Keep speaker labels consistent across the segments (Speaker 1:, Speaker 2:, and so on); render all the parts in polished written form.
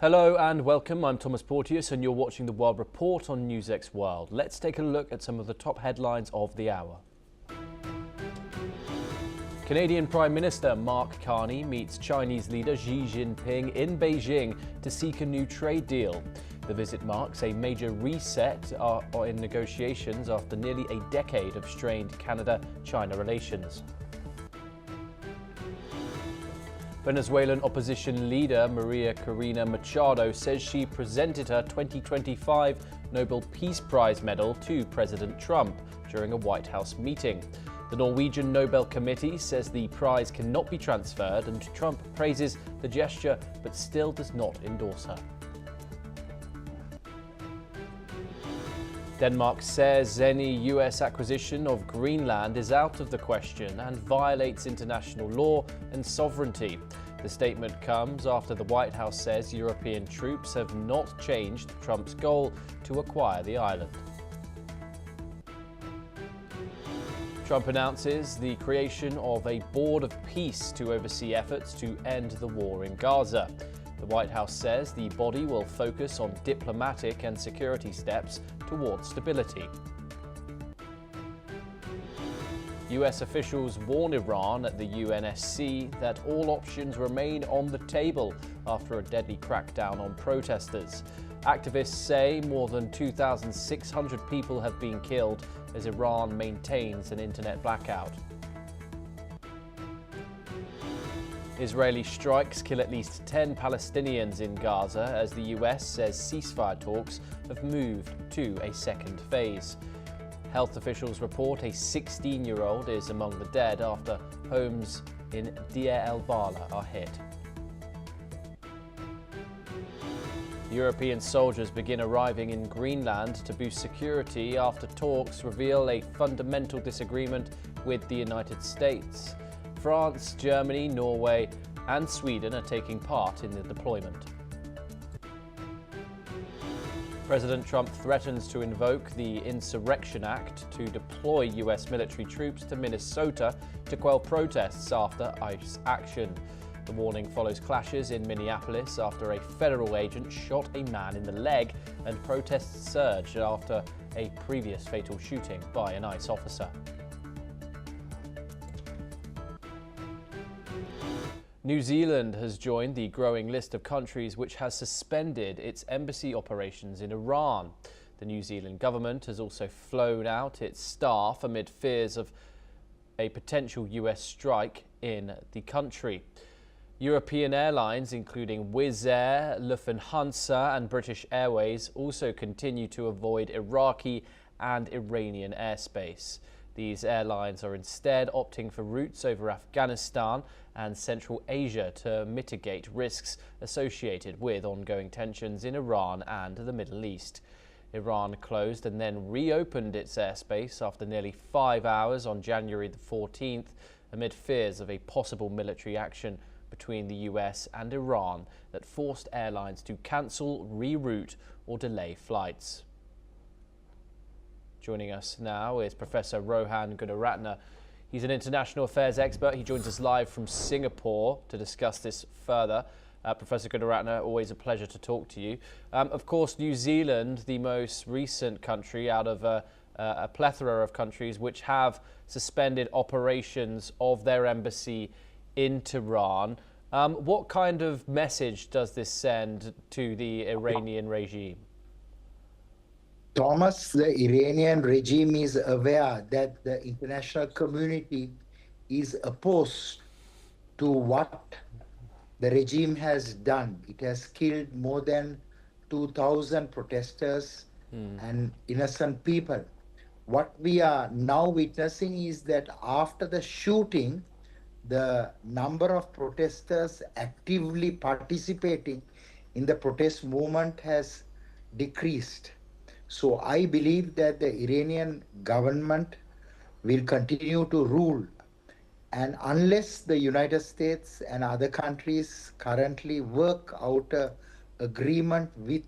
Speaker 1: Hello and welcome. I'm Thomas Porteous and you're watching the World Report on NewsX World. Let's take a look at some of the top headlines of the hour. Canadian Prime Minister Mark Carney meets Chinese leader Xi Jinping in Beijing to seek a new trade deal. The visit marks a major reset in negotiations after nearly a decade of strained Canada-China relations. Venezuelan opposition leader Maria Corina Machado says she presented her 2025 Nobel Peace Prize medal to President Trump during a White House meeting. The Norwegian Nobel Committee says the prize cannot be transferred, and Trump praises the gesture but still does not endorse her. Denmark says any US acquisition of Greenland is out of the question and violates international law and sovereignty. The statement comes after the White House says European troops have not changed Trump's goal to acquire the island. Trump announces the creation of a board of peace to oversee efforts to end the war in Gaza. The White House says the body will focus on diplomatic and security steps towards stability. US officials warn Iran at the UNSC that all options remain on the table after a deadly crackdown on protesters. Activists say more than 2,600 people have been killed as Iran maintains an internet blackout. Israeli strikes kill at least 10 Palestinians in Gaza as the US says ceasefire talks have moved to a second phase. Health officials report a 16-year-old is among the dead after homes in Deir el-Bala are hit. European soldiers begin arriving in Greenland to boost security after talks reveal a fundamental disagreement with the United States. France, Germany, Norway and Sweden are taking part in the deployment. President Trump threatens to invoke the Insurrection Act to deploy US military troops to Minnesota to quell protests after ICE action. The warning follows clashes in Minneapolis after a federal agent shot a man in the leg, and protests surged after a previous fatal shooting by an ICE officer. New Zealand has joined the growing list of countries which has suspended its embassy operations in Iran. The New Zealand government has also flown out its staff amid fears of a potential US strike in the country. European airlines, including Wizz Air, Lufthansa and British Airways, also continue to avoid Iraqi and Iranian airspace. These airlines are instead opting for routes over Afghanistan and Central Asia to mitigate risks associated with ongoing tensions in Iran and the Middle East. Iran closed and then reopened its airspace after nearly 5 hours on January the 14th amid fears of a possible military action between the US and Iran that forced airlines to cancel, reroute or delay flights. Joining us now is Professor Rohan Gunaratne. He's an international affairs expert. He joins us live from Singapore to discuss this further. Professor Gunaratne, always a pleasure to talk to you. Of course, New Zealand, the most recent country out of a plethora of countries which have suspended operations of their embassy in Tehran. What kind of message does this send to the Iranian regime?
Speaker 2: Thomas, the Iranian regime is aware that the international community is opposed to what the regime has done. It has killed more than 2,000 protesters and innocent people. What we are now witnessing is that after the shooting, the number of protesters actively participating in the protest movement has decreased. So I believe that the Iranian government will continue to rule. And unless the United States and other countries currently work out an agreement with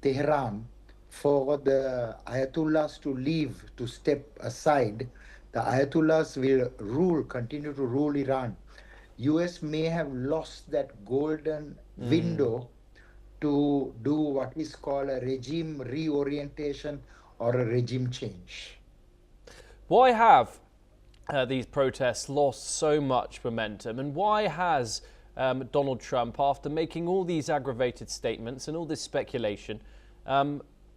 Speaker 2: Tehran for the Ayatollahs to leave, to step aside, the Ayatollahs will continue to rule Iran. US may have lost that golden window to do what is called a regime reorientation or a regime change.
Speaker 1: Why have these protests lost so much momentum, and why has Donald Trump, after making all these aggravated statements and all this speculation,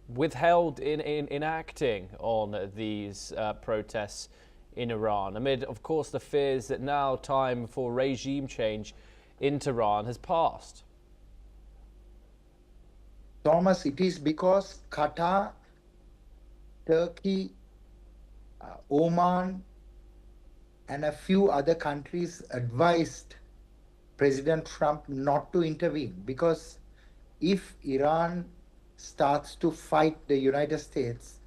Speaker 1: withheld in acting on these protests in Iran, amid, of course, the fears that now time for regime change in Tehran has passed?
Speaker 2: Thomas, it is because Qatar, Turkey, Oman, and a few other countries advised President Trump not to intervene, because if Iran starts to fight the United States,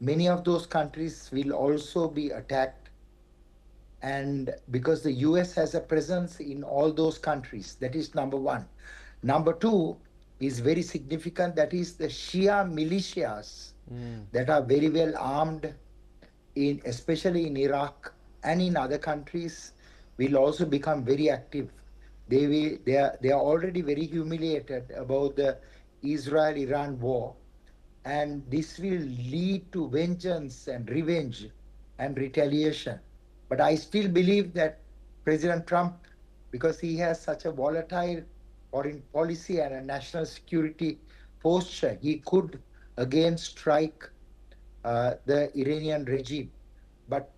Speaker 2: many of those countries will also be attacked. And because the US has a presence in all those countries, that is number one. Number two is very significant, that is the Shia militias that are very well armed, especially in Iraq and in other countries, will also become very active. They are already very humiliated about the Israel-Iran war, and this will lead to vengeance and revenge and retaliation. But I still believe that President Trump, because he has such a volatile foreign policy and a national security posture, he could again strike the Iranian regime. But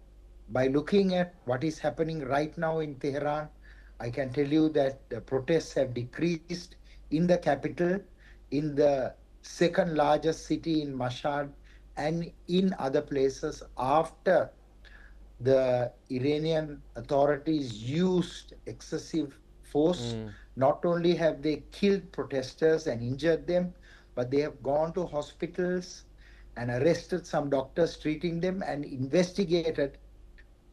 Speaker 2: by looking at what is happening right now in Tehran, I can tell you that the protests have decreased in the capital, in the second largest city in Mashhad, and in other places after the Iranian authorities used excessive force. Not only have they killed protesters and injured them, but they have gone to hospitals and arrested some doctors treating them and investigated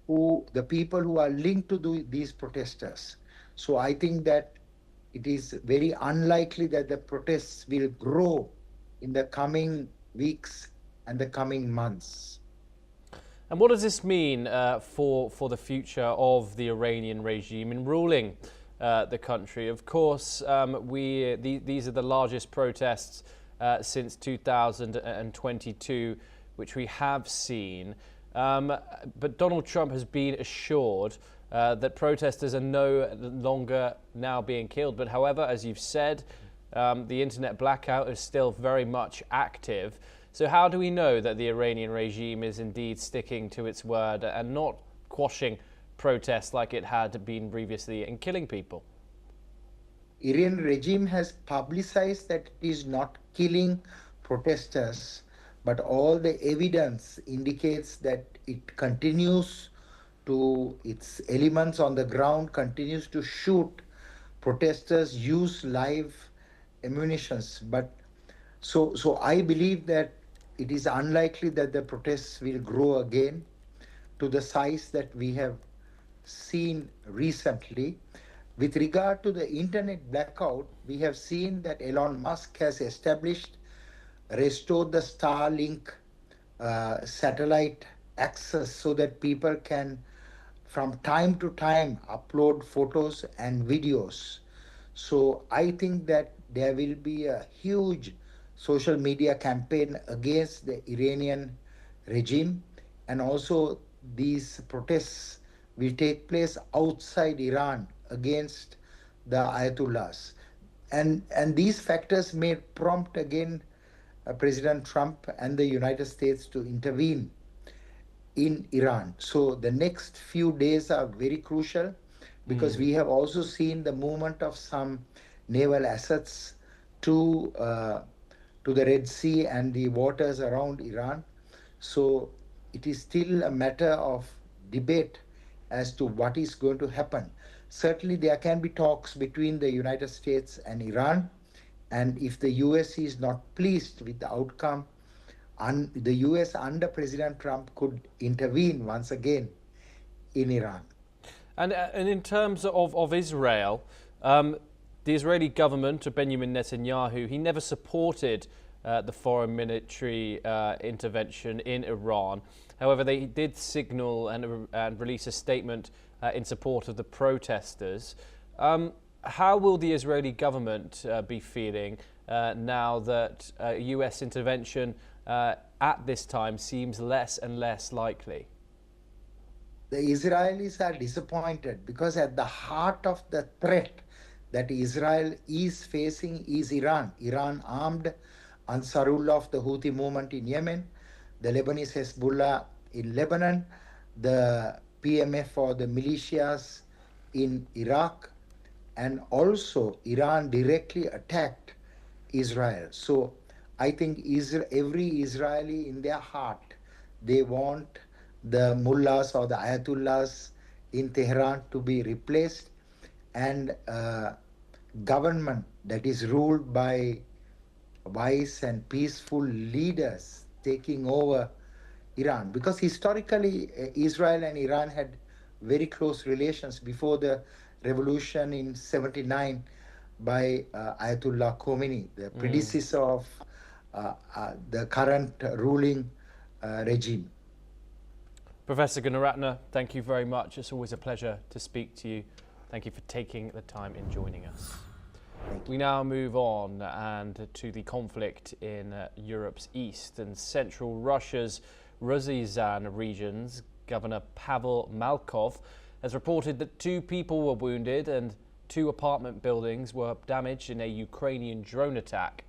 Speaker 2: the people who are linked to these protesters. So I think that it is very unlikely that the protests will grow in the coming weeks and the coming months.
Speaker 1: And what does this mean for the future of the Iranian regime in ruling the country? Of course, these are the largest protests since 2022, which we have seen. But Donald Trump has been assured that protesters are no longer now being killed. But however, as you've said, the internet blackout is still very much active. So how do we know that the Iranian regime is indeed sticking to its word and not quashing protests like it had been previously and killing people?
Speaker 2: Iranian regime has publicized that it is not killing protesters, but all the evidence indicates that it continues to, its elements on the ground continues to shoot protesters, use live ammunitions. But so I believe that it is unlikely that the protests will grow again to the size that we have seen recently. With regard to the internet blackout, we have seen that Elon Musk has restored the Starlink satellite access so that people can, from time to time, upload photos and videos. So I think that there will be a huge social media campaign against the Iranian regime, and also these protests will take place outside Iran against the Ayatollahs. And these factors may prompt again President Trump and the United States to intervene in Iran. So the next few days are very crucial, because we have also seen the movement of some naval assets to the Red Sea and the waters around Iran. So it is still a matter of debate as to what is going to happen. Certainly there can be talks between the United States and Iran, and if the US is not pleased with the outcome, the US under President Trump could intervene once again in Iran.
Speaker 1: And in terms of Israel, the Israeli government of Benjamin Netanyahu, he never supported the foreign military intervention in Iran. However, they did signal and release a statement in support of the protesters. How will the Israeli government be feeling now that US intervention at this time seems less and less likely?
Speaker 2: The Israelis are disappointed because at the heart of the threat that Israel is facing is Iran. Iran armed Ansarullah of the Houthi movement in Yemen, the Lebanese Hezbollah in Lebanon, the PMF or the militias in Iraq, and also Iran directly attacked Israel. So I think every Israeli in their heart, they want the mullahs or the ayatollahs in Tehran to be replaced, and government that is ruled by wise and peaceful leaders taking over Iran. Because historically, Israel and Iran had very close relations before the revolution in 79 by Ayatollah Khomeini, the predecessor of the current ruling regime.
Speaker 1: Professor Gunaratne, thank you very much. It's always a pleasure to speak to you. Thank you for taking the time in joining us. We now move on and to the conflict in Europe's east and central Russia's Ryazan regions. Governor Pavel Malkov has reported that 2 people were wounded and 2 apartment buildings were damaged in a Ukrainian drone attack.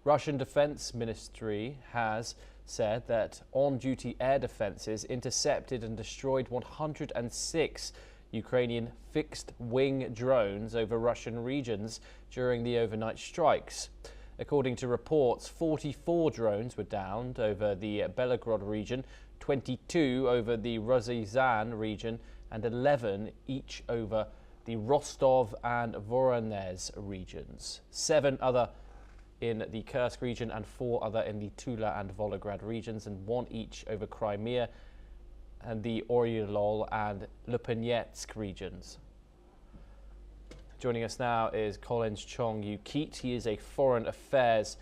Speaker 1: Russian Defense Ministry has said that on-duty air defenses intercepted and destroyed 106 Ukrainian fixed-wing drones over Russian regions during the overnight strikes. According to reports, 44 drones were downed over the Belgorod region, 22 over the Ryazan region, and 11 each over the Rostov and Voronezh regions. 7 other in the Kursk region and 4 other in the Tula and Volgograd regions, and 1 each over Crimea and the Oryol and Lupanetsk regions. Joining us now is Collins Chong-Yu-Keat. He is a foreign affairs,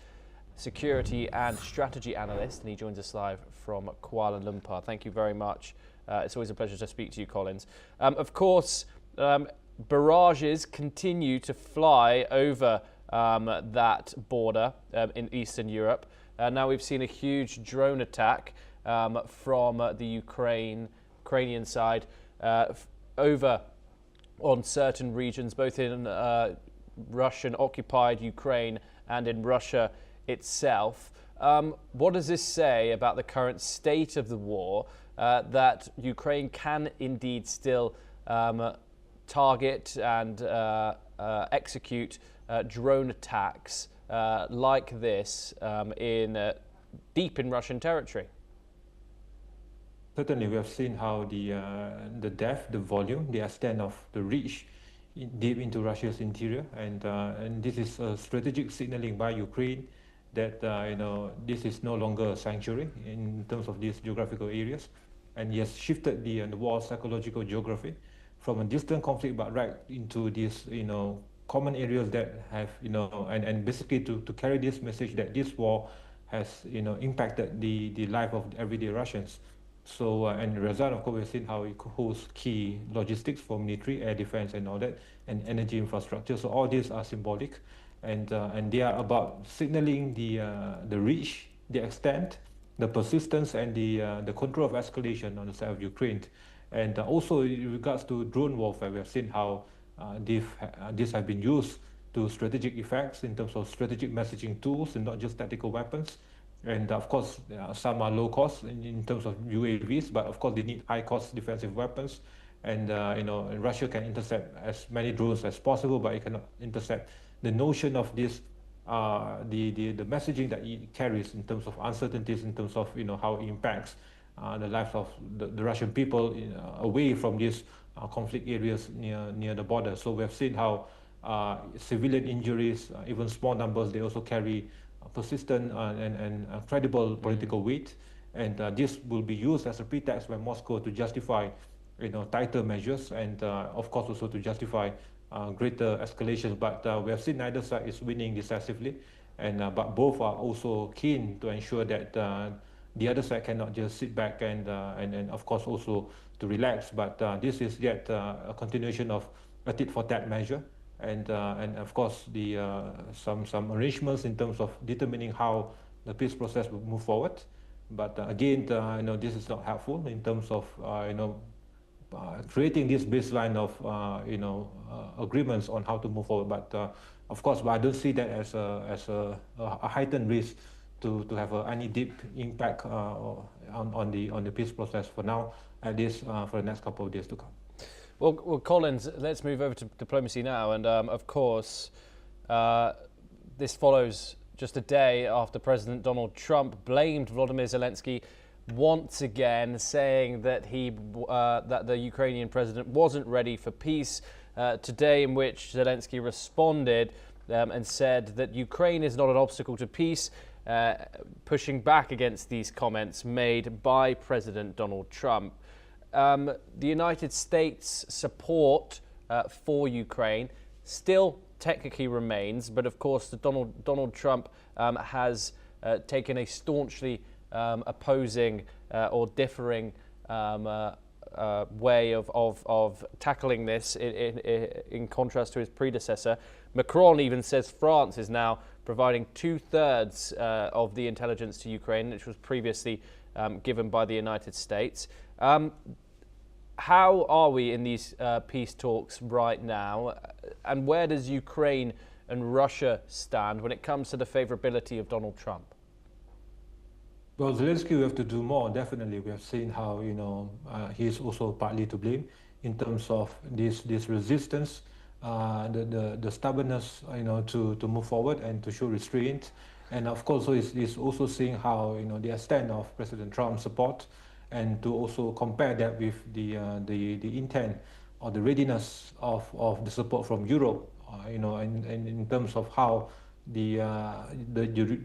Speaker 1: security and strategy analyst, and he joins us live from Kuala Lumpur. Thank you very much. It's always a pleasure to speak to you, Collins. Of course, barrages continue to fly over that border in Eastern Europe. Now we've seen a huge drone attack from the Ukrainian side over on certain regions, both in Russian-occupied Ukraine and in Russia itself. What does this say about the current state of the war, that Ukraine can indeed still target and execute drone attacks like this deep in Russian territory?
Speaker 3: Certainly, we have seen how the depth, the volume, the extent of the reach deep into Russia's interior, and this is a strategic signaling by Ukraine that this is no longer a sanctuary in terms of these geographical areas, and he has shifted the war psychological geography from a distant conflict, but right into these common areas that have and basically to carry this message that this war has impacted the life of everyday Russians. So, and Ryazan, of course, we've seen how it holds key logistics for military, air defense, and all that, and energy infrastructure. So all these are symbolic, and they are about signaling the reach, the extent, the persistence, and the control of escalation on the side of Ukraine. And also in regards to drone warfare, we have seen how these have been used to strategic effects in terms of strategic messaging tools and not just tactical weapons. And of course, some are low cost in terms of UAVs, but of course they need high cost defensive weapons. And Russia can intercept as many drones as possible, but it cannot intercept the notion of this, the messaging that it carries in terms of uncertainties, in terms of how it impacts the lives of the Russian people away from these conflict areas near the border. So we have seen how civilian injuries, even small numbers, they also carry persistent and credible political weight, and this will be used as a pretext by Moscow to justify tighter measures, and of course also to justify greater escalations. But we have seen neither side is winning decisively, and but both are also keen to ensure that the other side cannot just sit back and of course also relax. But this is yet a continuation of a tit-for-tat measure, and of course the some arrangements in terms of determining how the peace process will move forward. But again, this is not helpful in terms of creating this baseline of agreements on how to move forward. But of course, I don't see that as a heightened risk to have any deep impact on the peace process for now, at least for the next couple of days to come.
Speaker 1: Well, Collins, let's move over to diplomacy now. And of course, this follows just a day after President Donald Trump blamed Volodymyr Zelensky once again, saying that that the Ukrainian president wasn't ready for peace. Today, in which Zelensky responded and said that Ukraine is not an obstacle to peace, pushing back against these comments made by President Donald Trump. The United States' support for Ukraine still technically remains, but of course Donald Trump has taken a staunchly opposing or differing way of tackling this in contrast to his predecessor. Macron even says France is now providing 2/3 of the intelligence to Ukraine, which was previously given by the United States. How are we in these peace talks right now, and where does Ukraine and Russia stand when it comes to the favorability of Donald Trump?
Speaker 3: Well, Zelensky will have to do more. Definitely, we have seen how he is also partly to blame in terms of this resistance, the stubbornness, to move forward and to show restraint, and of course, he's also seeing how the extent of President Trump's support, and to also compare that with the intent or the readiness of the support from Europe, and in terms of how the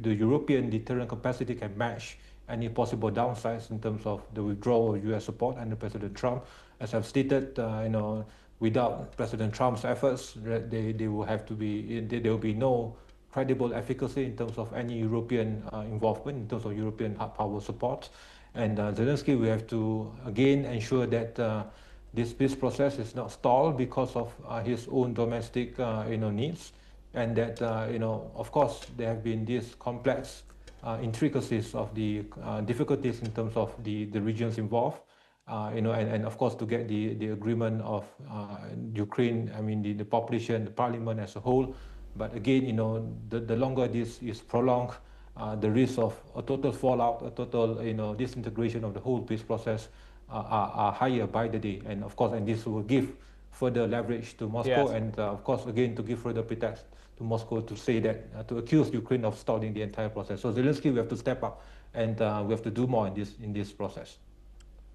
Speaker 3: European deterrent capacity can match any possible downsides in terms of the withdrawal of US support under President Trump. As I've stated, without President Trump's efforts, there will be no credible efficacy in terms of any European involvement, in terms of European hard power support. And Zelensky will have to again ensure that this peace process is not stalled because of his own domestic needs, and that of course there have been these complex intricacies of the difficulties in terms of the regions involved, and of course to get the agreement of Ukraine, the population, the parliament as a whole. But again, the longer this is prolonged, the risk of a total fallout, a total disintegration of the whole peace process are higher by the day. And of course, and this will give further leverage to Moscow, yes. And of course, again, to give further pretext to Moscow to say that, to accuse Ukraine of stalling the entire process. So Zelensky, we have to step up, and we have to do more in this process.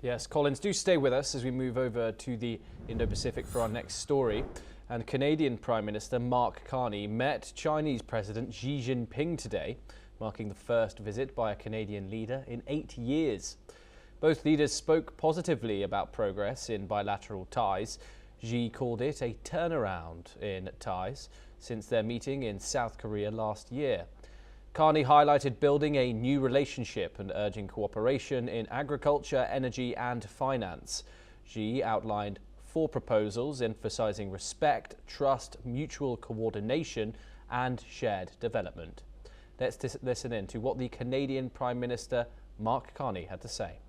Speaker 1: Yes, Collins, do stay with us as we move over to the Indo-Pacific for our next story. And Canadian Prime Minister Mark Carney met Chinese President Xi Jinping today, marking the first visit by a Canadian leader in 8 years. Both leaders spoke positively about progress in bilateral ties. Xi called it a turnaround in ties since their meeting in South Korea last year. Carney highlighted building a new relationship and urging cooperation in agriculture, energy and finance. Xi outlined 4 proposals emphasizing respect, trust, mutual coordination and shared development. Let's listen in to what the Canadian Prime Minister Mark Carney had to say.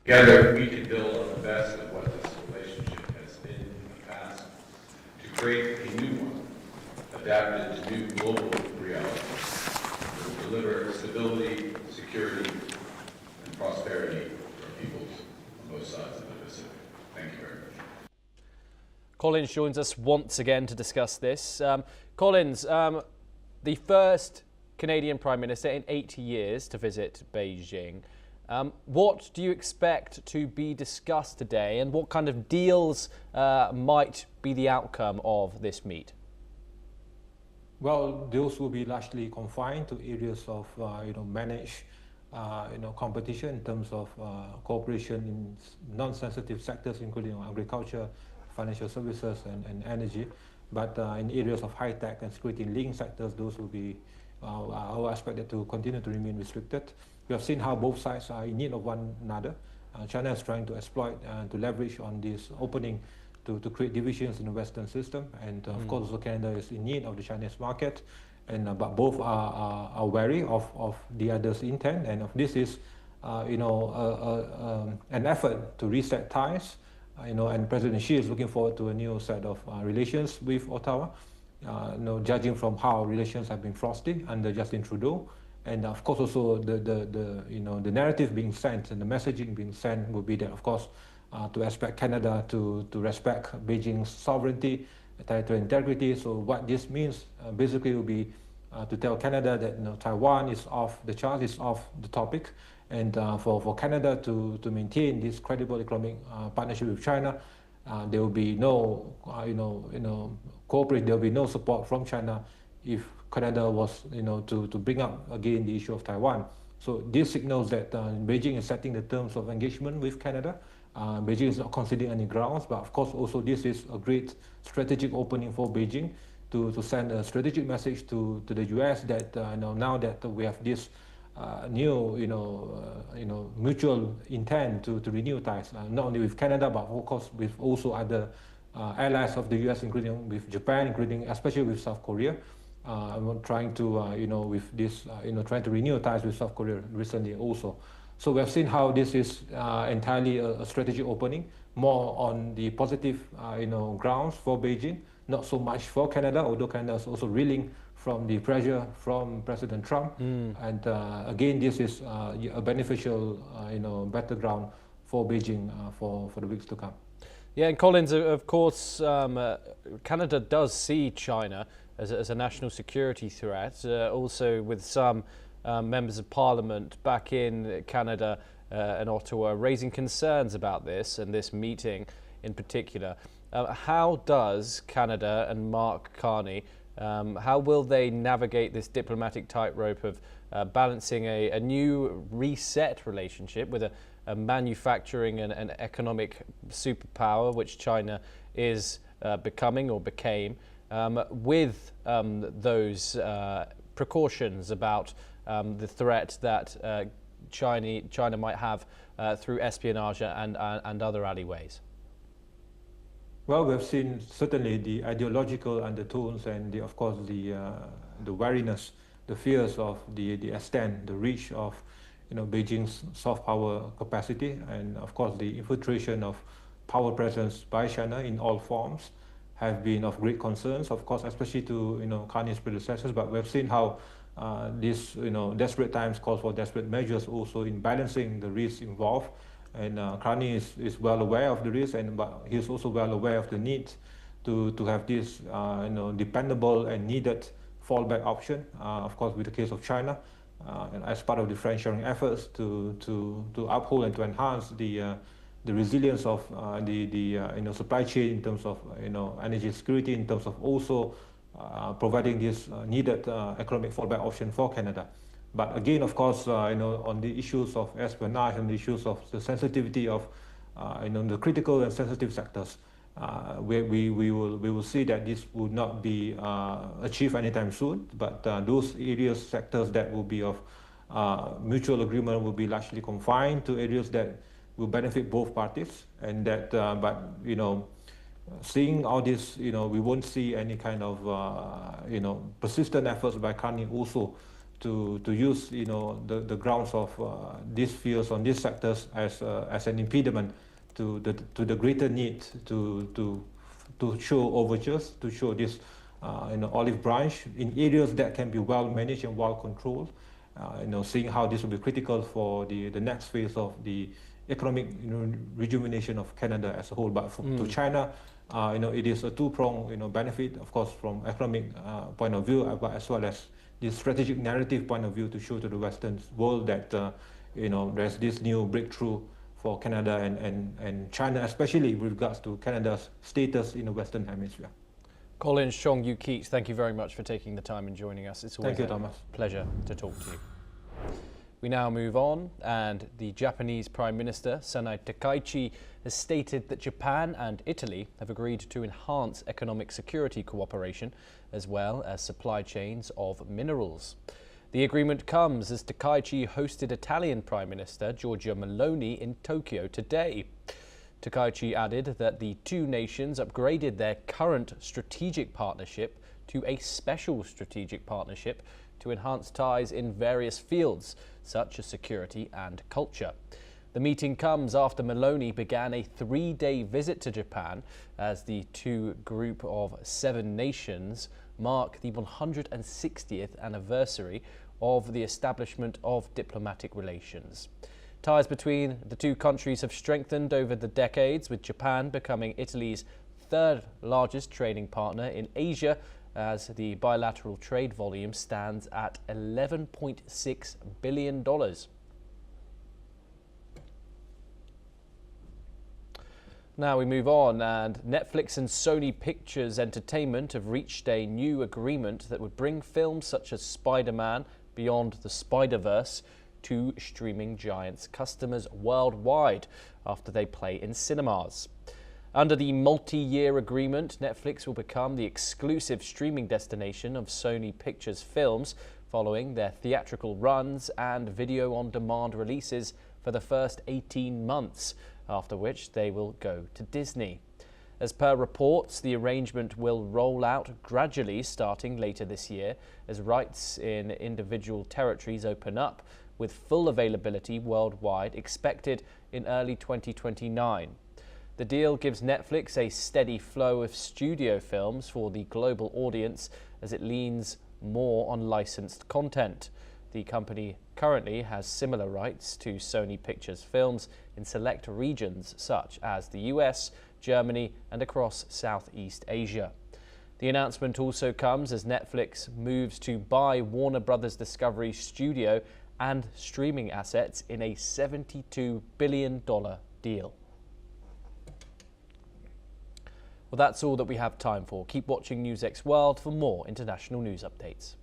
Speaker 4: Together, we can build on the best of what this relationship has been in the past to create a new one, adapted to new global realities that will deliver stability, security, and prosperity for peoples on both sides of the Pacific. Thank you very much.
Speaker 1: Collins joins us once again to discuss this. Collins, the first Canadian Prime Minister in 80 years to visit Beijing. What do you expect to be discussed today, and what kind of deals might be the outcome of this meet?
Speaker 3: Well, deals will be largely confined to areas of managed competition in terms of cooperation in non-sensitive sectors, including agriculture, financial services, and energy. But in areas of high-tech and security-linked sectors, those will be, I will expect that to continue to remain restricted. We have seen how both sides are in need of one another. China is trying to exploit, to leverage on this opening to create divisions in the Western system. And of course, also Canada is in need of the Chinese market. And but both are wary of the other's intent. And this is, an effort to reset ties. And President Xi is looking forward to a new set of relations with Ottawa. Judging from how relations have been frosty under Justin Trudeau, and of course also the narrative being sent and the messaging being sent will be that, of course, to expect Canada to respect Beijing's sovereignty, territorial integrity. So what this means basically will be to tell Canada that Taiwan is off the charts, is off the topic, and for Canada to maintain this credible economic partnership with China, there will be no cooperate. There will be no support from China if Canada was to bring up again the issue of Taiwan. So this signals that Beijing is setting the terms of engagement with Canada. Beijing is not conceding any grounds, but of course also this is a great strategic opening for Beijing to send a strategic message to the US that now that we have this new mutual intent to renew ties, not only with Canada but of course with also other allies of the US, including with Japan, including especially with South Korea. I'm trying to with this trying to renew ties with South Korea recently also. So we have seen how this is entirely a strategic opening, more on the positive grounds for Beijing, not so much for Canada, although Canada is also reeling from the pressure from President Trump. And again, this is a beneficial battleground for Beijing for the weeks to come.
Speaker 1: Yeah, and Collins, of course, Canada does see China as a national security threat, also with some members of parliament back in Canada and Ottawa raising concerns about this and this meeting in particular. How does Canada and Mark Carney, how will they navigate this diplomatic tightrope of balancing a new reset relationship with a manufacturing and economic superpower, which China is becoming or became, with those precautions about the threat that China might have through espionage and other alleyways?
Speaker 3: Well, we've seen certainly the ideological undertones and of course the wariness, the fears of the extent, the reach of Beijing's soft power capacity, and of course the infiltration of power presence by China in all forms have been of great concerns, of course, especially to Carney's predecessors. But we've seen how these desperate times call for desperate measures also in balancing the risks involved. And Carney is well aware of the risk, but he's also well aware of the need to have this dependable and needed fallback option. Of course, with the case of China, and as part of the friend-sharing efforts to uphold and to enhance the resilience of the supply chain in terms of energy security, in terms of also providing this needed economic fallback option for Canada. But again, of course, on the issues of espionage and the issues of the sensitivity of the critical and sensitive sectors, we will see that this would not be achieved anytime soon. But those areas, sectors that will be of mutual agreement will be largely confined to areas that will benefit both parties, and that seeing all this, we won't see any kind of persistent efforts by Carney also to use the grounds of these fears on these sectors as an impediment to the greater need to show overtures, to show this olive branch in areas that can be well managed and well controlled. Seeing how this will be critical for the next phase of the economic rejuvenation of Canada as a whole. But to China, it is a two-pronged benefit, of course, from economic point of view, but as well as the strategic narrative point of view, to show to the Western world that there's this new breakthrough for Canada and China, especially with regards to Canada's status in the Western Hemisphere.
Speaker 1: Collins Chong-Yu Keats, thank you very much for taking the time and joining us. It's always
Speaker 3: Thomas.
Speaker 1: Pleasure to talk to you. We now move on, and the Japanese Prime Minister, Sanai Takaichi, has stated that Japan and Italy have agreed to enhance economic security cooperation as well as supply chains of minerals. The agreement comes as Takaichi hosted Italian Prime Minister Giorgia Meloni in Tokyo today. Takaichi added that the two nations upgraded their current strategic partnership to a special strategic partnership to enhance ties in various fields, such as security and culture. The meeting comes after Meloni began a 3-day visit to Japan as the two group of 7 nations mark the 160th anniversary of the establishment of diplomatic relations. Ties between the two countries have strengthened over the decades, with Japan becoming Italy's 3rd largest trading partner in Asia, as the bilateral trade volume stands at $11.6 billion. Now we move on, and Netflix and Sony Pictures Entertainment have reached a new agreement that would bring films such as Spider-Man Beyond the Spider-Verse to streaming giants' customers worldwide after they play in cinemas. Under the multi-year agreement, Netflix will become the exclusive streaming destination of Sony Pictures films following their theatrical runs and video-on-demand releases for the first 18 months, after which they will go to Disney. As per reports, the arrangement will roll out gradually starting later this year as rights in individual territories open up, with full availability worldwide expected in early 2029. The deal gives Netflix a steady flow of studio films for the global audience as it leans more on licensed content. The company currently has similar rights to Sony Pictures films in select regions such as the US, Germany, and across Southeast Asia. The announcement also comes as Netflix moves to buy Warner Bros. Discovery studio and streaming assets in a $72 billion deal. Well, that's all that we have time for. Keep watching NewsX World for more international news updates.